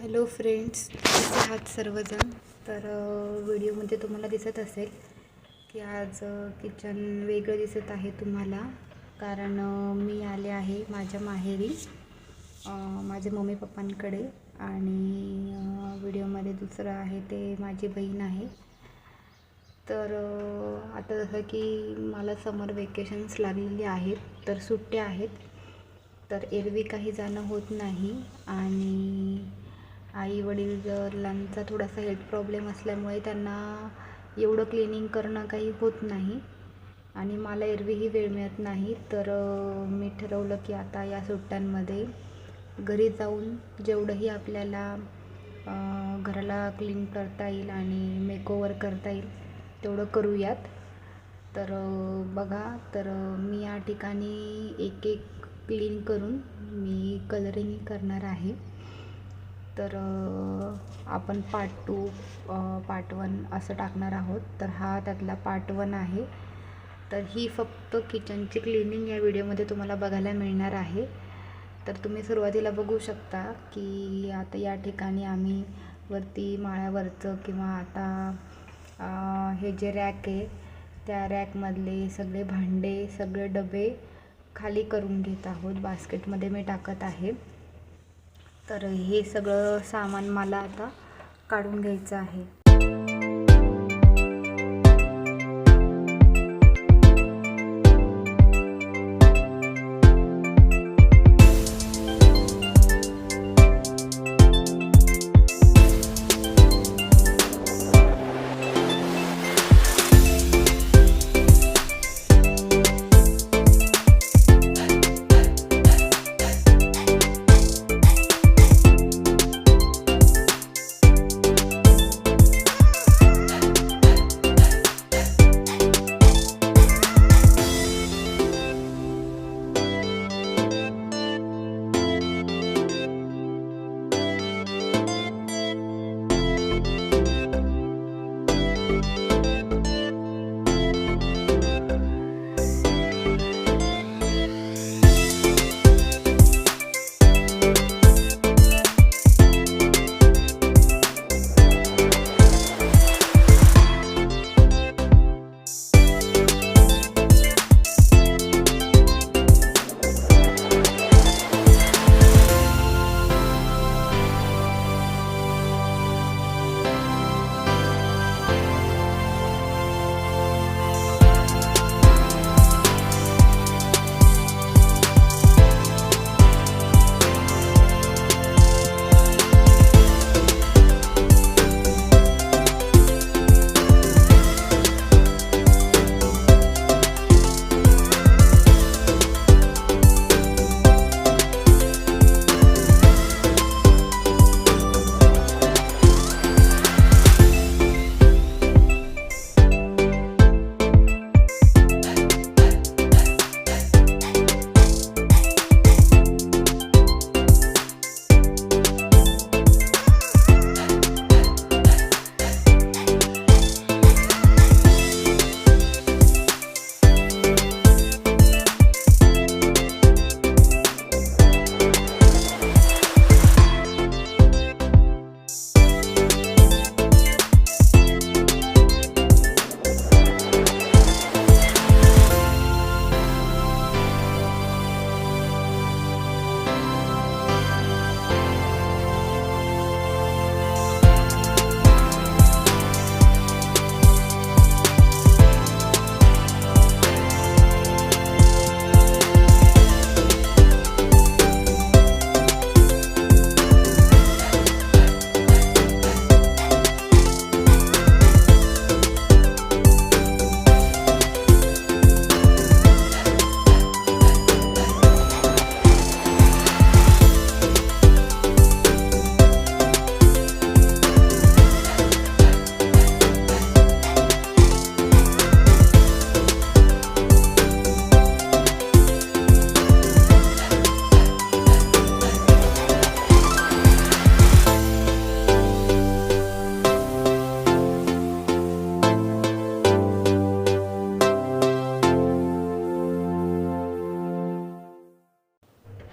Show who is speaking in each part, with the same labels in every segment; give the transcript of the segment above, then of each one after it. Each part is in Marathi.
Speaker 1: हॅलो फ्रेंड्स, कसे आहात सर्वजण. तर व्हिडिओमध्ये तुम्हाला दिसत असेल की आज किचन वेगळं दिसत आहे तुम्हाला, कारण मी आले आहे माझ्या माहेरी, माझ्या मम्मी पप्पांकडे. आणि व्हिडिओमध्ये दुसरं आहे ते माझी बहीण आहे. तर आता जसं की मला समर वेकेशन्स लागलेली आहेत, तर सुट्ट्या आहेत, तर एरवी काही जाणं होत नाही. आणि आई वडिलांचा थोडासा हेल्थ प्रॉब्लेम असल्यामुळे त्यांना एवढं क्लिनिंग करणं काही होत नाही आणि मला एरवीही वेळ मिळत नाही. तर मी ठरवलं की आता या सुट्ट्यांमध्ये घरी जाऊन जेवढंही आपल्याला घराला क्लीन करता येईल आणि मेकओव्हर करता येईल तेवढं करूयात. तर बघा, तर मी या ठिकाणी एक एक क्लीन करून मी कलरिंग करणार आहे. तर आपण पार्ट 2 पार्ट 1 असं टाकणार आहोत. तर हा त्यातला पार्ट 1 आहे. तर ही फक्त किचनची क्लिनिंग या व्हिडिओमध्ये तुम्हाला बघायला मिळणार आहे. तर तुम्ही सुरुवातीला बघू शकता की आता या ठिकाणी आम्ही वरती माळ्यावरचं किंवा आता हे जे रॅक आहे त्या रॅकमधले सगळे भांडे, सगळे डबे खाली करून घेत आहोत. बास्केटमध्ये मी टाकत आहे. तर हे सगळं सामान मला आता काढून घ्यायचं आहे.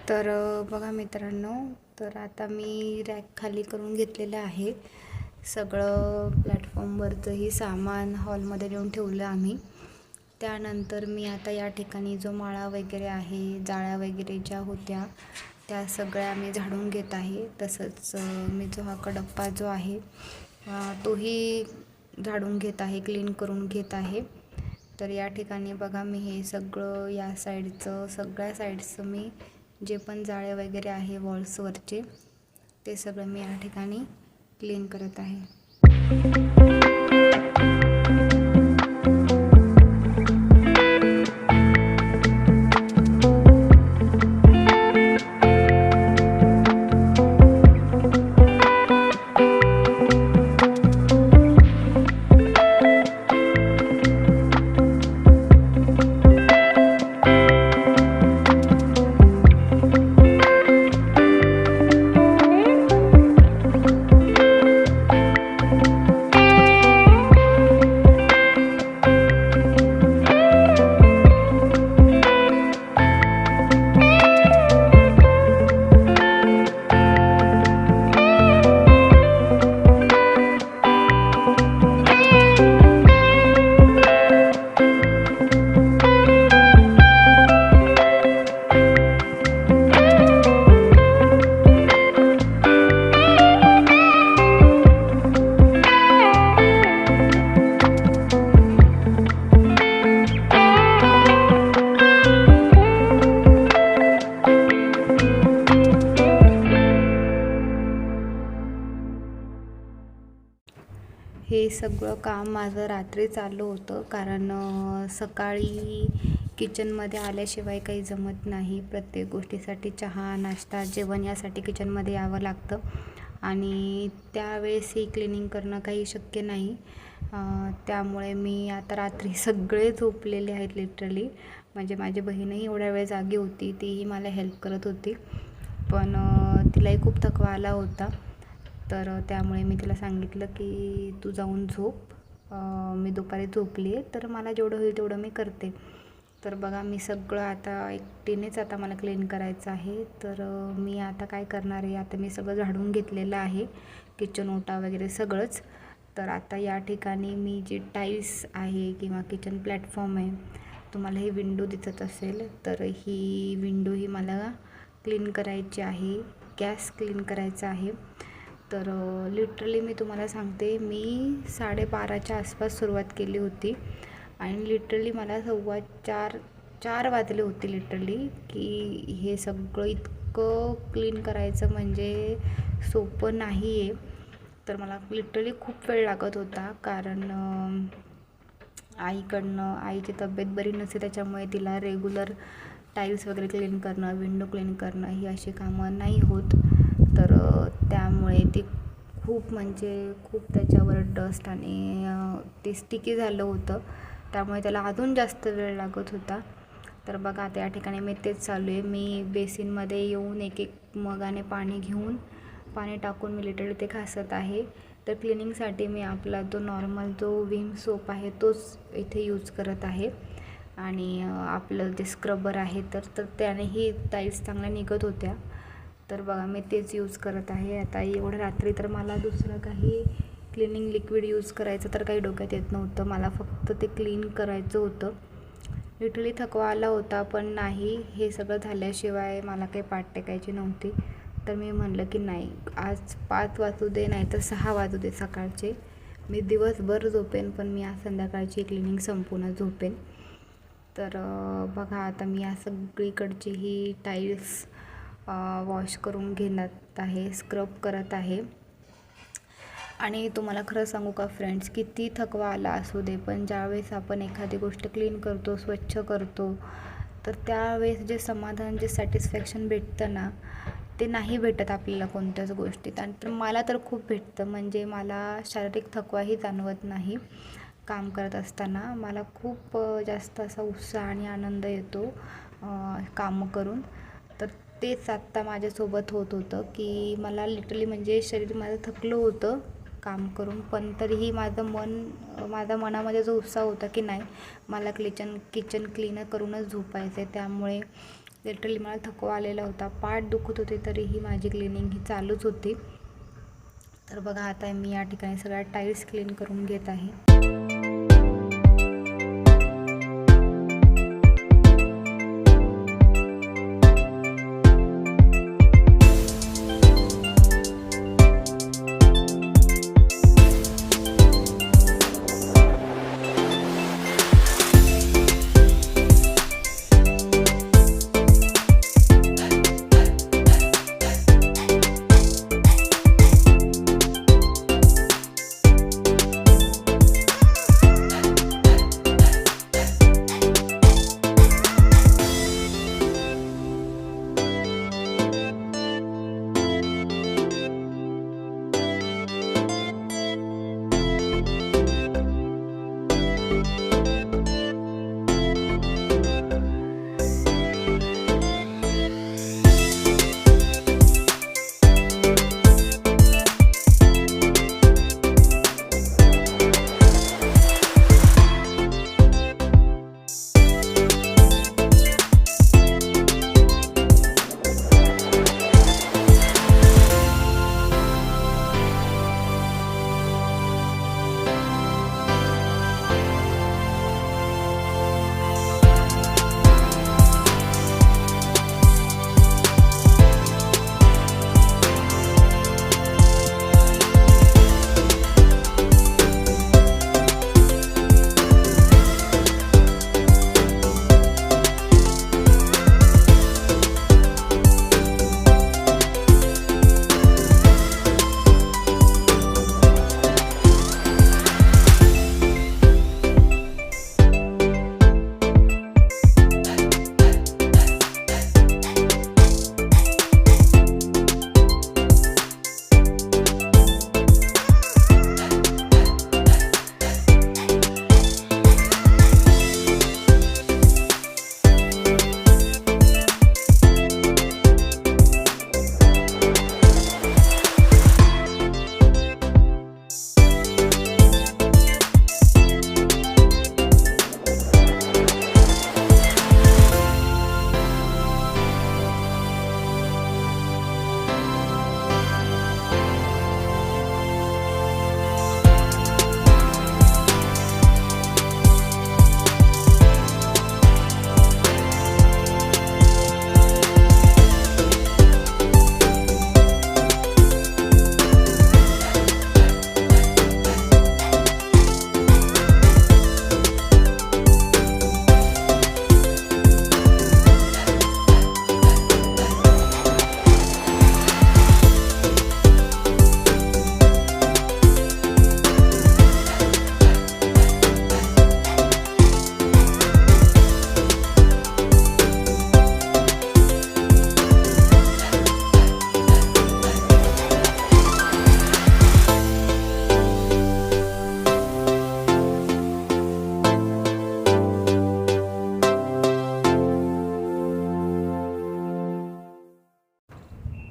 Speaker 1: तर बघा मित्रांनो, तर आता मी रॅक खाली करून घेतलेलं आहे. सगळं प्लॅटफॉर्मवरचंही सामान हॉलमध्ये नेऊन ठेवलं आम्ही. त्यानंतर मी आता या ठिकाणी जो माळा वगैरे आहे, जाळ्या वगैरे ज्या होत्या त्या सगळ्या मी झाडून घेत आहे. तसंच मी जो हा कडप्पा जो आहे तोही झाडून घेत आहे, क्लीन करून घेत आहे. तर या ठिकाणी बघा मी हे सगळं या साईडचं सगळ्या साईडचं मी जे पण जाळे वगैरे आहे वॉल्सवरचे ते सगळं मी या ठिकाणी क्लीन करत आहे. हे सगळं काम माझं रात्री चालू होतं, कारण सकाळी किचनमध्ये आल्याशिवाय काही जमत नाही. प्रत्येक गोष्टीसाठी चहा, नाश्ता, जेवण यासाठी किचनमध्ये यावं लागतं आणि त्यावेळेस ही क्लिनिंग करणं काही शक्य नाही. त्यामुळे मी आता रात्री सगळे झोपलेले आहेत लिटरली. म्हणजे माझी बहीणही एवढ्या वेळ जागी होती, तीही मला हेल्प करत होती, पण तिलाही खूप थकवा आला होता. तर त्यामुळे मी तिला सांगितलं की तू जाऊन झोप, मी दुपारी झोपली आहे, तर मला जेवढं होईल तेवढं मी करते. तर बघा मी सगळं आता एकटीनेच आता मला क्लीन करायचं आहे. तर मी आता काय करणार आहे, आता मी सगळं झाडून घेतलेलं आहे, किचन ओटा वगैरे सगळंच. तर आता या ठिकाणी मी जी टाईल्स आहे किंवा किचन प्लॅटफॉर्म आहे, तुम्हाला ही विंडो दिसत असेल, तर ही विंडो ही मला क्लीन करायची आहे, गॅस क्लीन करायचा आहे. तर लिटरली मी तुम्हाला सांगते, मी 12:30च्या आसपास सुरुवात केली होती आणि लिटरली मला 4:15 वाजले होते लिटरली, की हे सगळं इतकं क्लीन करायचं म्हणजे सोपं नाही आहे. तर मला लिटरली खूप वेळ लागत होता, कारण आईची तब्येत बरी नसते, त्याच्यामुळे तिला रेग्युलर टाईल्स वगैरे क्लीन करणं, विंडो क्लीन करणं ही अशी कामं नाही होत. तर त्यामुळे ते खूप त्याच्यावर डस्ट आणि ते स्टिकी झालं होतं, त्यामुळे त्याला अजून जास्त वेळ लागत होता. तर बघा आता या ठिकाणी मी तेच चालू आहे. मी बेसिनमध्ये येऊन एक मगाने पाणी टाकून मी लिटरली ते घासत आहे. तर क्लिनिंगसाठी मी आपला जो नॉर्मल जो विम सोप आहे तोच इथे यूज करत आहे आणि आपलं जे स्क्रबर आहे तर त्यानेही टाईल्स चांगल्या निघत होत्या. तर बघा मी तेच यूज करत आहे. आता एवढं रात्री तर मला दुसरं काही क्लिनिंग लिक्विड यूज करायचं तर काही डोक्यात येत नव्हतं. मला फक्त ते क्लीन करायचं होतं. लिटरली थकवा आला होता, पण नाही, हे सगळं झाल्याशिवाय मला काही पाठ टेकायची नव्हती. तर मी म्हणलं की नाही, आज 5 वाजू दे नाही तर 6 वाजू दे सकाळचे, मी दिवसभर झोपेन, पण मी आज संध्याकाळची क्लिनिंग संपूर्ण झोपेन. तर बघा आता मी या सगळीकडची ही टाईल्स वॉश करून घेण्यात आहे, स्क्रब करत आहे. आणि तुम्हाला खरं सांगू का फ्रेंड्स, किती थकवा आला असू दे, पण ज्यावेळेस आपण एखादी गोष्ट क्लीन करतो, स्वच्छ करतो, तर त्यावेळेस जे समाधान, जे सॅटिस्फॅक्शन भेटतं ना, ते नाही भेटत आपल्याला कोणत्याच गोष्टीत. आणि तर मला तर खूप भेटतं. म्हणजे मला शारीरिक थकवाही जाणवत नाही काम करत असताना. मला खूप जास्त असा उत्साह आणि आनंद येतो कामं करून. तर तेच आत्ता माझ्यासोबत होत होतं, की मला लिटरली म्हणजे शरीर माझं थकलं होतं काम करून, पण तरीही माझ्या मनामध्ये जो उत्साह होता की नाही, मला किचन क्लीन करूनच झोपायचं आहे. त्यामुळे लिटरली मला थकवा आलेला होता, पाठ दुखत होते, तरीही माझी क्लिनिंग ही चालूच होती. तर बघा आता मी या ठिकाणी सगळ्या टाईल्स क्लीन करून घेत आहे.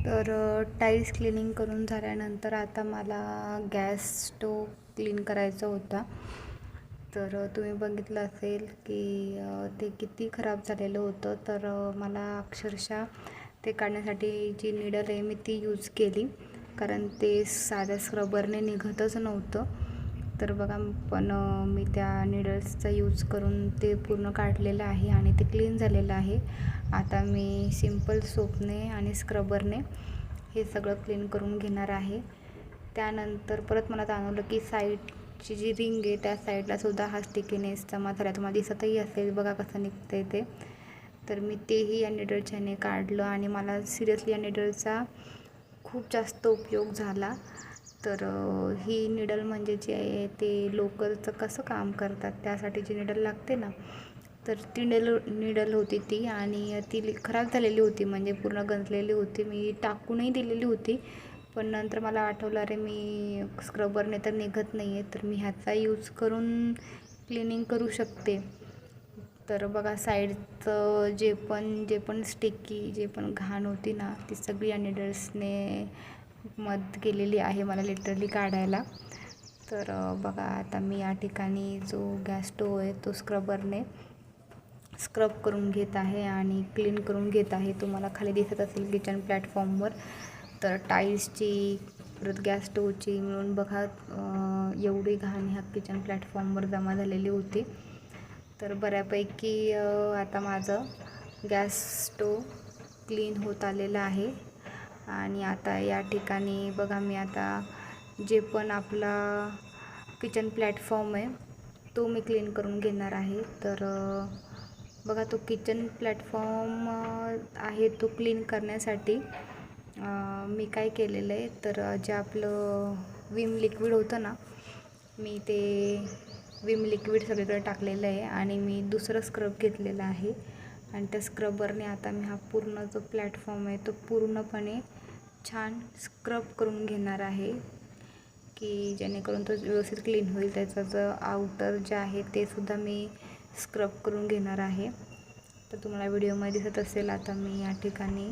Speaker 1: तर टाईल्स क्लिनिंग करून झाल्यानंतर आता मला गॅस स्टोव क्लीन करायचा होता. तर तुम्ही बघितलं असेल की ते किती खराब झालेलं होतं. तर मला अक्षरशः ते काढण्यासाठी जी निडल आहे मी ती यूज केली, कारण ते साध्या स्क्रबरने निघतच नव्हतं. तर बघा, पण मी त्या निडल्सचा यूज करून ते पूर्ण काढलेलं आहे आणि ते क्लीन झालेलं आहे. आता मी सिंपल सोपने आणि स्क्रबरने हे सगळं क्लीन करून घेणार आहे. त्यानंतर परत मला जाणवलं की साईडची जी रिंग आहे त्या साईडला सुद्धा हा स्टिकीनेस जमा झाला. तुम्हाला दिसतही असेल बघा कसं निघतंय ते. तर मी तेही या निडलच्याने काढलं आणि मला सिरियसली या निडलचा खूप जास्त उपयोग झाला. तर ही निडल म्हणजे जे आहे ते लोकलचं कसं काम करतात त्यासाठी जी निडल लागते ना, तर ती निडल होती ती, आणि ती खराब झालेली होती, म्हणजे पूर्ण गंजलेली होती. मी टाकूनही दिलेली होती, पण नंतर मला आठवलं अरे मी स्क्रबरने तर निघत नाही आहे, तर मी ह्याचा यूज करून क्लिनिंग करू शकते. तर बघा, साईडचं जे पण स्टिकी जे पण घाण होती ना ती सगळी या निडल्सने मदत केलेली आहे मला लिटरली काढायला. तर बघा, आता मी या ठिकाणी जो गॅस स्टोव आहे तो स्क्रबरने स्क्रब करून घेत आहे आणि क्लीन करून घेत आहे. तुम्हाला खाली दिसत असेल किचन प्लॅटफॉर्मवर तर टाईल्सची परत गॅस स्टोवची मिळून बघा एवढी घाण ह्या किचन प्लॅटफॉर्मवर जमा झालेली होती. तर बऱ्यापैकी आता माझं गॅस स्टोव क्लीन होत आलेलं आहे. आणि आता या ठिकाणी बघा मी आता जे पण आपला किचन प्लॅटफॉर्म आहे तो मी क्लीन करून घेणार आहे. तर बघा तो किचन प्लॅटफॉर्म आहे तो क्लीन करण्यासाठी मी काय केलेलं आहे तर जे आपलं विम लिक्विड होतं ना, मी ते विम लिक्विड सगळीकडे टाकलेलं आहे आणि मी दुसरं स्क्रब घेतलेलं आहे. आणि त्या स्क्रबरने आता मी हा पूर्ण जो प्लॅटफॉर्म आहे तो पूर्णपणे छान स्क्रब करून घेणार आहे, की जेणेकरून तो व्यवस्थित क्लीन होईल. त्याचं जो आउटर जे आहे ते सुद्धा मी स्क्रब करून घेणार आहे. तर तुम्हाला व्हिडिओमध्ये दिसत असेल आता मी या ठिकाणी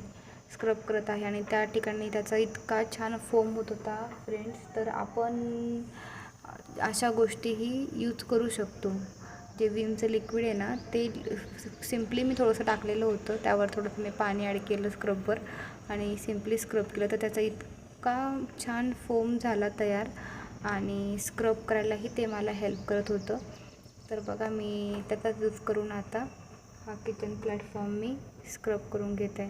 Speaker 1: स्क्रब करत आहे आणि त्या ठिकाणी त्याचा इतका छान फोम होत होता फ्रेंड्स. तर आपण अशा गोष्टीही यूज करू शकतो. जे विमचं लिक्विड आहे ना ते सिम्पली मी थोडंसं टाकलेलं होतं, त्यावर थोडंसं मी पाणी ॲड केलं स्क्रबवर आणि सिम्पली स्क्रब केलं तर त्याचा इतका छान फोम झाला तयार आणि स्क्रब करायलाही ते मला हेल्प करत होतं. तर बघा मी त्याचाच यूज करून आता हा किचन प्लॅटफॉर्म मी स्क्रब करून घेत आहे.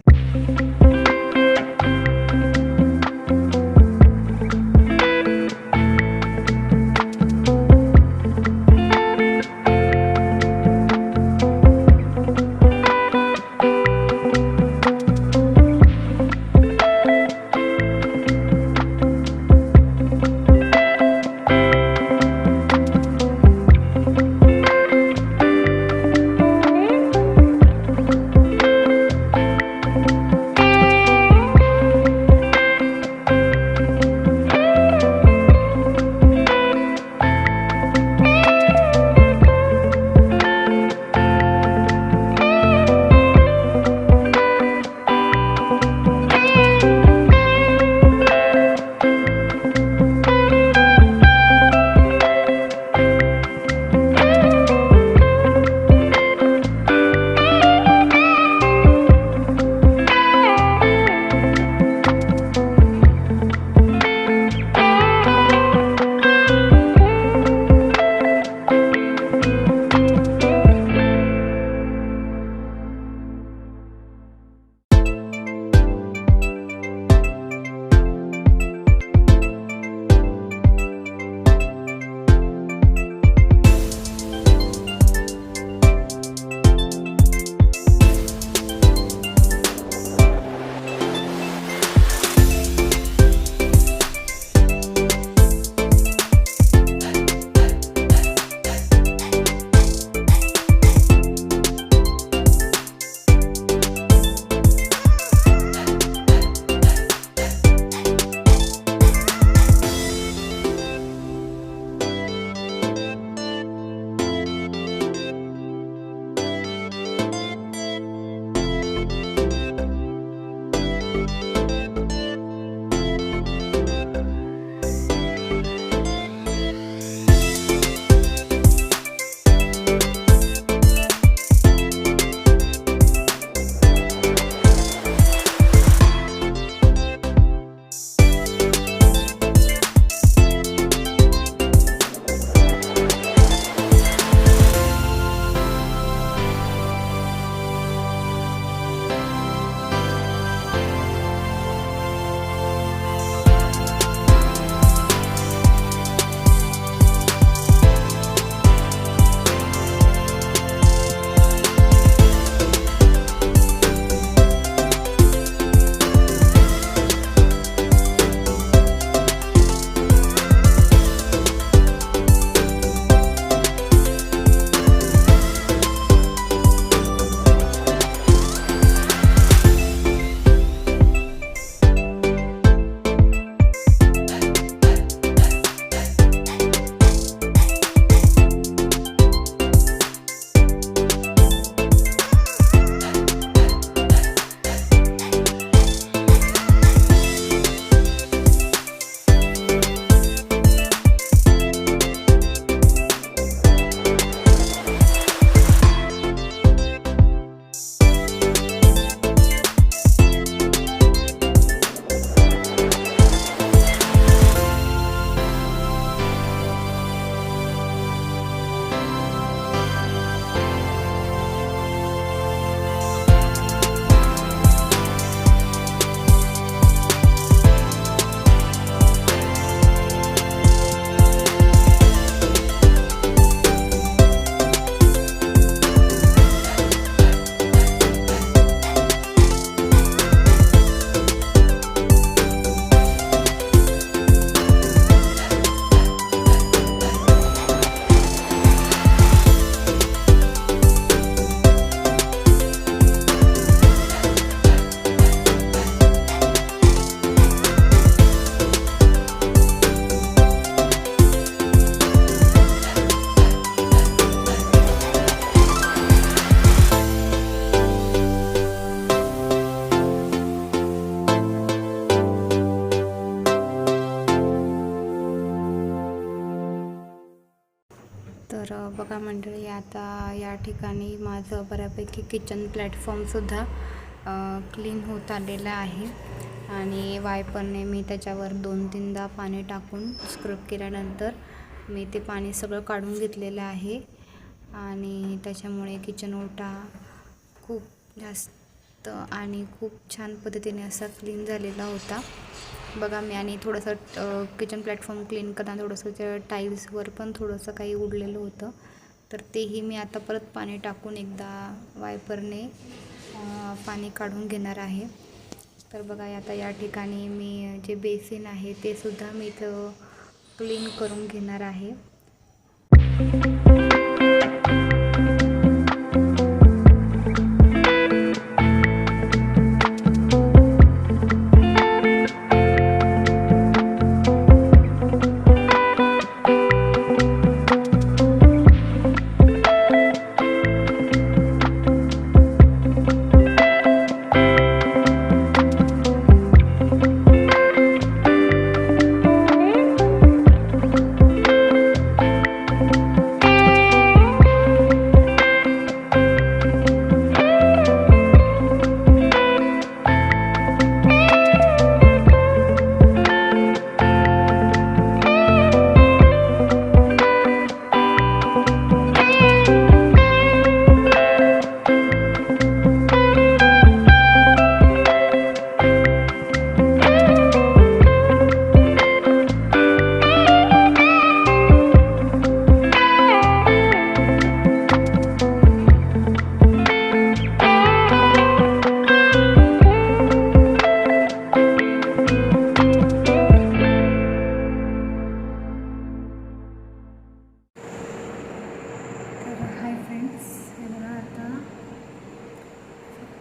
Speaker 1: बघा मंडळी, आता या ठिकाणी माझं बऱ्यापैकी किचन प्लॅटफॉर्मसुद्धा क्लीन होत आलेलं आहे आणि वायपरने मी त्याच्यावर 2-3दा पाणी टाकून स्क्रब केल्यानंतर मी ते पाणी सगळं काढून घेतलेलं आहे आणि त्याच्यामुळे किचन ओटा खूप जास्त आणि खूप छान पद्धतीने असा क्लीन झालेला होता. बघा मी आणि थोडंसं किचन प्लॅटफॉर्म क्लीन करताना थोडंसं टाईल्सवर पण थोडंसं काही उडलेलं होतं, तर तेही मी आता परत पाणी टाकून एकदा वायपरने पाणी काढून घेणार आहे. तर बघा आता या ठिकाणी मी जे बेसिन आहे ते सुद्धा मी इथं क्लीन करून घेणार आहे.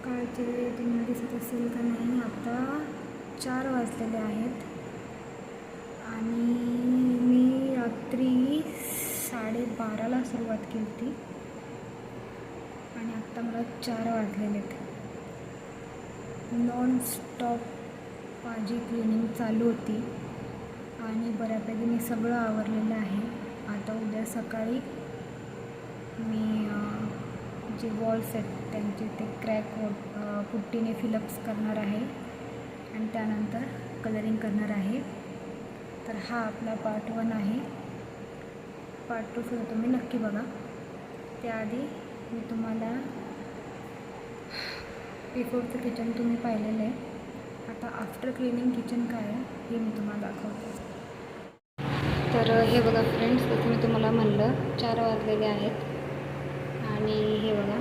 Speaker 1: सकाळचे तुम्हाला दिसत असेल का नाही, आता 4 वाजलेले आहेत आणि मी रात्री 12:30ला सुरुवात केली होती आणि आत्ता मला 4 वाजलेले आहेत. नॉन स्टॉप माझी क्लिनिंग चालू होती आणि बऱ्यापैकी मी सगळं आवरलेलं आहे. आता उद्या सकाळी मी जे वॉल्स आहेत त्यांचे ते क्रॅक पुट्टीने फिलअप्स करणार आहे आणि त्यानंतर कलरिंग करणार आहे. तर हा आपला पार्ट 1 आहे. पार्ट 2 सुद्धा तुम्ही नक्की बघा. त्याआधी मी तुम्हाला बिफोरचं किचन तुम्ही पाहिलेलं आहे. आता आफ्टर क्लिनिंग किचन काय आहे हे मी तुम्हाला दाखवते. तर हे बघा फ्रेंड्स, जसं मी तुम्हाला म्हणलं 4 वाजलेले आहेत आणि हे बघा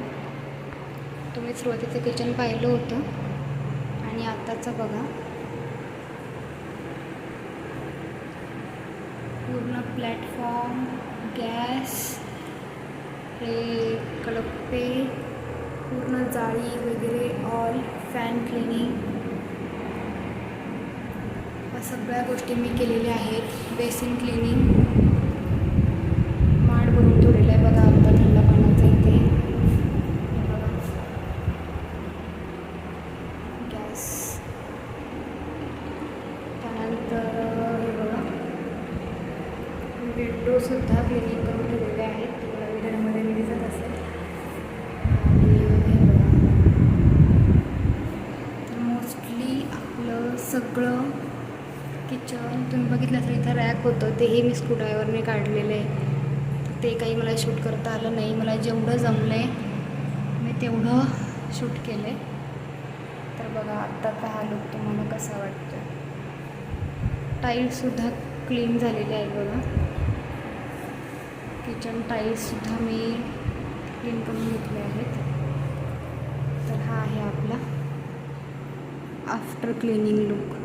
Speaker 1: तुम्ही सुरुवातीचं किचन पाहिलं होतं आणि आत्ताचं बघा. पूर्ण प्लॅटफॉर्म, गॅस, हे कलपे, पूर्ण जाळी वगैरे ऑल, फॅन क्लिनिंग, या सगळ्या गोष्टी मी केलेल्या आहेत. बेसिन क्लिनिंग, माड भरून ठेवलेलं आहे बघा आता थंड पाण्याचं इथे. बघा गॅस, त्यानंतर हे बघा विंडोसुद्धा क्लिनिंग करून ठेवलेले आहेत. तुम्हाला व्हिडिओमध्ये मी दिसत असेल. आणि हे बघा मोस्टली आपलं सगळं किचन तुम्ही बघितलं असेल. इथं रॅक होतं तेही मी स्क्रूड्रायव्हरने काढलेलं आहे. ते काही मला शूट करता आलं नाही. मला जेवढं जमलं आहे मी तेवढं शूट केलं आहे. तर बघा आत्ताचा हा लुक तुम्हाला कसा वाटतो. टाईल्ससुद्धा क्लीन झालेले आहे बघा. किचन टाईल्ससुद्धा मी क्लीन करून घेतले आहेत. तर हा आहे आपला आफ्टर क्लिनिंग लुक.